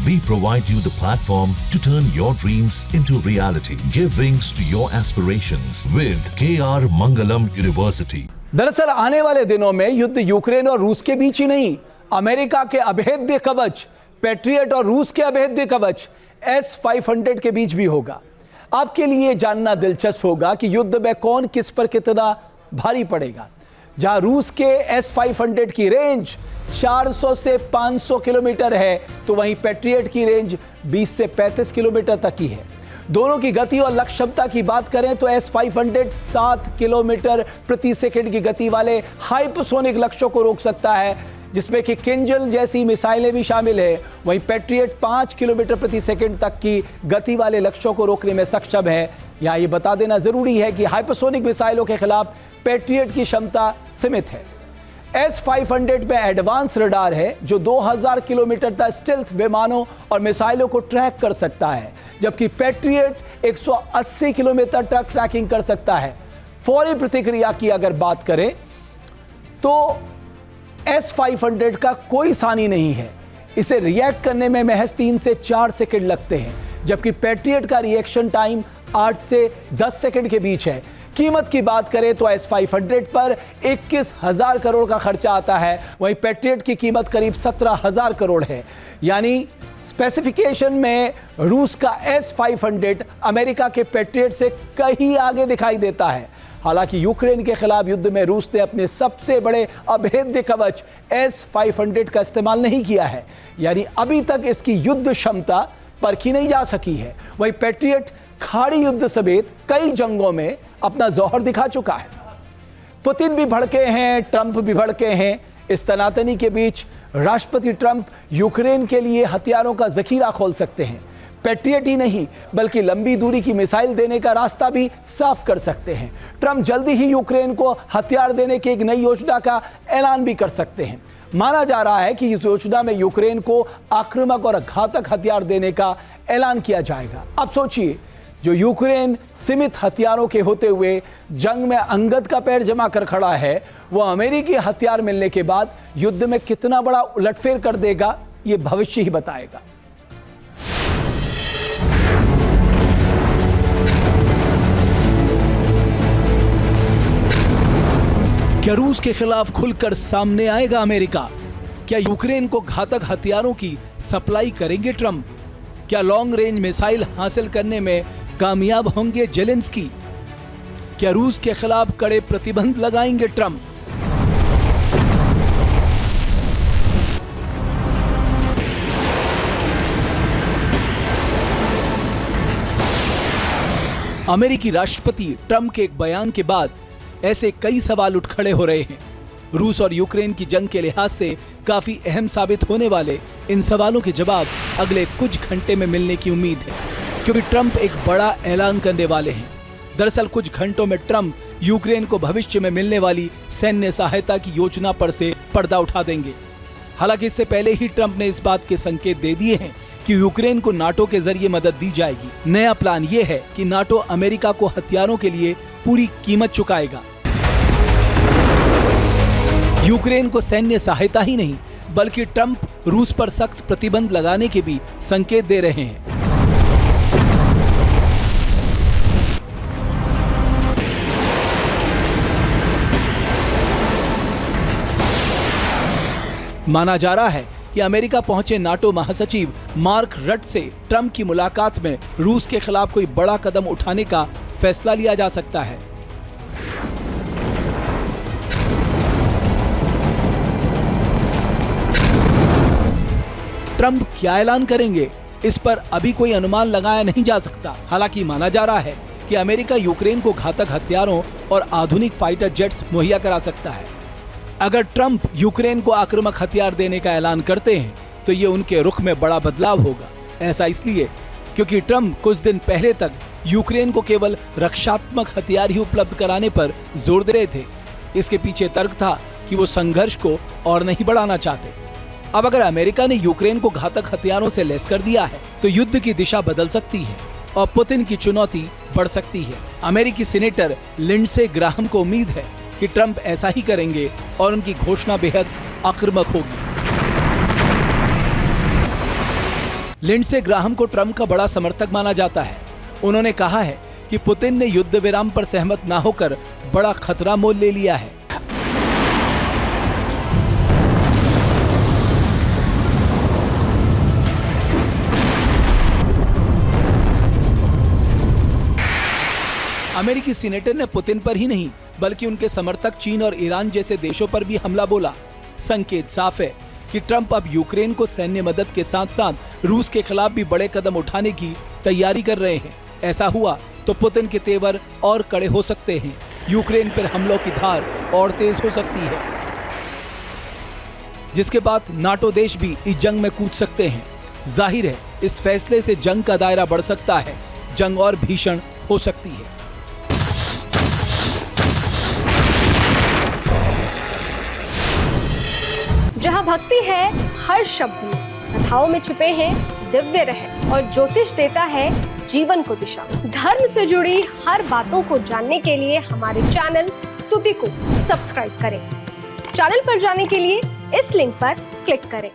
We provide you the platform to turn your dreams into reality. Give wings to your aspirations with KR Mangalam University. दरअसल आने वाले दिनों में युद्ध Ukraine और रूस के बीच ही नहीं, अमेरिका के अभेद्य कवच पैट्रियट और रूस के अभेद्य कवच S-500 के बीच भी होगा। आपके लिए जानना दिलचस्प होगा कि युद्ध में कौन किस पर कितना भारी पड़ेगा। जहां रूस के S-500 की रेंज 400 से 500 किलोमीटर है, तो वहीं पैट्रियट की रेंज 20 से 35 किलोमीटर तक की है। दोनों की गति और लक्ष्य क्षमता की बात करें तो S-500 7 किलोमीटर प्रति सेकंड की गति वाले हाइपरसोनिक लक्ष्यों को रोक सकता है, जिसमें कि किंजल जैसी मिसाइलें भी शामिल है। वहीं पैट्रियट 5 किलोमीटर प्रति सेकंड तक की गति वाले लक्ष्यों को रोकने में सक्षम है। यहाँ ये बता देना जरूरी है कि हाइपरसोनिक मिसाइलों के खिलाफ पैट्रियट की क्षमता सीमित है। S-500 में एडवांस रडार है जो 2000 किलोमीटर तक स्टेल्थ विमानों और मिसाइलों को ट्रैक कर सकता है, जबकि पैट्रियट 180 किलोमीटर तक ट्रैकिंग कर सकता है। फौरी प्रतिक्रिया की अगर बात करें तो S-500 का कोई सानी नहीं है। इसे रिएक्ट करने में महज 3 से 4 सेकंड लगते हैं, जबकि पैट्रियट का रिएक्शन टाइम 8 से 10 सेकंड के बीच है। कीमत की बात करें तो S-500 पर 21,000 करोड़ का खर्चा आता है, वहीं पैट्रियट की कीमत करीब 17,000 करोड़ है। यानी स्पेसिफिकेशन में रूस का S-500 अमेरिका के पैट्रियट से कहीं आगे दिखाई देता है। हालांकि यूक्रेन के खिलाफ युद्ध में रूस ने अपने सबसे बड़े अभेद्य कवच S-500 का इस्तेमाल नहीं किया है, यानी अभी तक इसकी युद्ध क्षमता परखी नहीं जा सकी है। वहीं पैट्रियट खाड़ी युद्ध समेत कई जंगों में अपना जौहर दिखा चुका है। पुतिन भी भड़के हैं, ट्रंप भी भड़के हैं। इस तनातनी के बीच राष्ट्रपति ट्रंप यूक्रेन के लिए हथियारों का जखीरा खोल सकते हैं। पैट्रियट ही नहीं बल्कि लंबी दूरी की मिसाइल देने का रास्ता भी साफ कर सकते हैं। ट्रंप जल्दी ही यूक्रेन को हथियार देने की एक नई योजना का ऐलान भी कर सकते हैं। माना जा रहा है कि इस योजना में यूक्रेन को आक्रामक और घातक हथियार देने का ऐलान किया जाएगा। अब सोचिए, जो यूक्रेन सीमित हथियारों के होते हुए जंग में अंगद का पैर जमा कर खड़ा है, वो अमेरिकी हथियार मिलने के बाद युद्ध में कितना बड़ा उलटफेर कर देगा, ये भविष्य ही बताएगा। क्या रूस के खिलाफ खुलकर सामने आएगा अमेरिका? क्या यूक्रेन को घातक हथियारों की सप्लाई करेंगे ट्रंप? क्या लॉन्ग रेंज मिसाइल हासिल करने में कामयाब होंगे जेलेंस्की? क्या रूस के खिलाफ कड़े प्रतिबंध लगाएंगे ट्रंप? अमेरिकी राष्ट्रपति ट्रंप के एक बयान के बाद ऐसे कई सवाल उठ खड़े हो रहे हैं। रूस और यूक्रेन की जंग के लिहाज से काफी अहम साबित होने वाले इन सवालों के जवाब अगले कुछ घंटे में मिलने की उम्मीद है, क्योंकि ट्रंप एक बड़ा ऐलान करने वाले हैं। दरअसल कुछ घंटों में ट्रंप यूक्रेन को भविष्य में मिलने वाली सैन्य सहायता की योजना पर से पर्दा उठा देंगे। हालांकि इससे पहले ही ट्रंप ने इस बात के संकेत दे दिए हैं कि यूक्रेन को नाटो के जरिए मदद दी जाएगी। नया प्लान यह है कि नाटो अमेरिका को हथियारों के लिए पूरी कीमत चुकाएगा। यूक्रेन को सैन्य सहायता ही नहीं बल्कि ट्रंप रूस पर सख्त प्रतिबंध लगाने के भी संकेत दे रहे हैं। माना जा रहा है कि अमेरिका पहुंचे नाटो महासचिव मार्क रट से ट्रंप की मुलाकात में रूस के खिलाफ कोई बड़ा कदम उठाने का फैसला लिया जा सकता है। ट्रंप क्या ऐलान करेंगे, इस पर अभी कोई अनुमान लगाया नहीं जा सकता। हालांकि माना जा रहा है कि अमेरिका यूक्रेन को घातक हथियारों और आधुनिक फाइटर जेट्स मुहैया करा सकता है। अगर ट्रंप यूक्रेन को आक्रामक हथियार देने का ऐलान करते हैं तो ये उनके रुख में बड़ा बदलाव होगा। ऐसा इसलिए क्योंकि ट्रंप कुछ दिन पहले तक यूक्रेन को केवल रक्षात्मक हथियार ही उपलब्ध कराने पर जोर दे रहे थे। इसके पीछे तर्क था कि वो संघर्ष को और नहीं बढ़ाना चाहते। अब अगर अमेरिका ने यूक्रेन को घातक हथियारों से लैस कर दिया है तो युद्ध की दिशा बदल सकती है और पुतिन की चुनौती बढ़ सकती है। अमेरिकी सीनेटर लिंडसे ग्राहम को उम्मीद है कि ट्रंप ऐसा ही करेंगे और उनकी घोषणा बेहद आक्रामक होगी। लिंडसे ग्राहम को ट्रंप का बड़ा समर्थक माना जाता है। उन्होंने कहा है कि पुतिन ने युद्ध विराम पर सहमत ना होकर बड़ा खतरा मोल ले लिया है। अमेरिकी सीनेटर ने पुतिन पर ही नहीं बल्कि उनके समर्थक चीन और ईरान जैसे देशों पर भी हमला बोला। संकेत साफ है कि ट्रंप अब यूक्रेन को सैन्य मदद के साथ साथ रूस के खिलाफ भी बड़े कदम उठाने की तैयारी कर रहे हैं। ऐसा हुआ तो पुतिन के तेवर और कड़े हो सकते हैं। यूक्रेन पर हमलों की धार और तेज हो सकती है, जिसके बाद नाटो देश भी इस जंग में कूद सकते हैं। जाहिर है इस फैसले से जंग का दायरा बढ़ सकता है, जंग और भीषण हो सकती है। जहाँ भक्ति है हर शब्द में, कथाओं में छुपे हैं दिव्य रहस्य और ज्योतिष देता है जीवन को दिशा। धर्म से जुड़ी हर बातों को जानने के लिए हमारे चैनल स्तुति को सब्सक्राइब करें। चैनल पर जाने के लिए इस लिंक पर क्लिक करें।